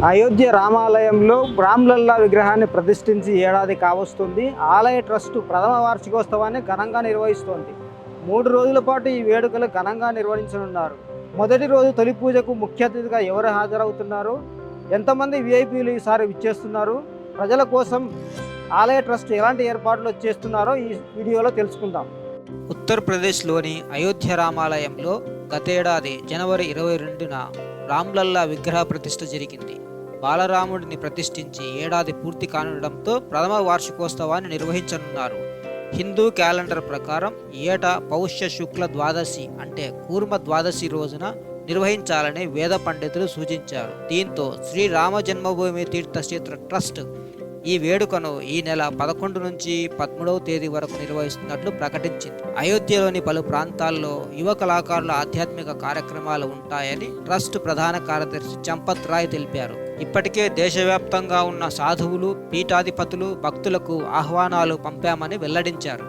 అయోధ్య రామాలయంలో రామ్లల్లా విగ్రహాన్ని ప్రతిష్ఠించి ఏడాది కావస్తుంది. ఆలయ ట్రస్టు ప్రథమ వార్షికోత్సవాన్ని ఘనంగా నిర్వహిస్తోంది. 3 రోజుల పాటు ఈ వేడుకలు ఘనంగా నిర్వహించనున్నారు. మొదటి రోజు తొలి పూజకు ముఖ్య అతిథిగా ఎవరు హాజరవుతున్నారు, ఎంతమంది విఐపీలు ఈసారి విచ్చేస్తున్నారు, ప్రజల కోసం ఆలయ ట్రస్ట్ ఎలాంటి ఏర్పాట్లు చేస్తున్నారో ఈ వీడియోలో తెలుసుకుందాం. ఉత్తరప్రదేశ్లోని అయోధ్య రామాలయంలో గతేడాది జనవరి 22న రామ్లల్లా విగ్రహ ప్రతిష్ఠ జరిగింది. బాలరాముడిని ప్రతిష్ఠించి ఏడాది పూర్తి కానుండడంతో ప్రథమ వార్షికోత్సవాన్ని నిర్వహించనున్నారు. హిందూ క్యాలెండర్ ప్రకారం ఏటా పౌష్య శుక్ల ద్వాదశి అంటే కూర్మ ద్వాదశి రోజున నిర్వహించాలని వేద పండితులు సూచించారు. దీంతో శ్రీరామ జన్మభూమి తీర్థక్షేత్ర ట్రస్ట్ ఈ వేడుకను ఈ నెల 11 నుంచి 13వ తేదీ వరకు నిర్వహిస్తున్నట్లు ప్రకటించింది. అయోధ్యలోని పలు ప్రాంతాల్లో యువ కళాకారుల ఆధ్యాత్మిక కార్యక్రమాలు ఉంటాయని ట్రస్ట్ ప్రధాన కార్యదర్శి చంపత్ రాయ్ తెలిపారు. ఇప్పటికే దేశవ్యాప్తంగా ఉన్న సాధువులు, పీఠాధిపతులు, భక్తులకు ఆహ్వానాలు పంపామని వెల్లడించారు.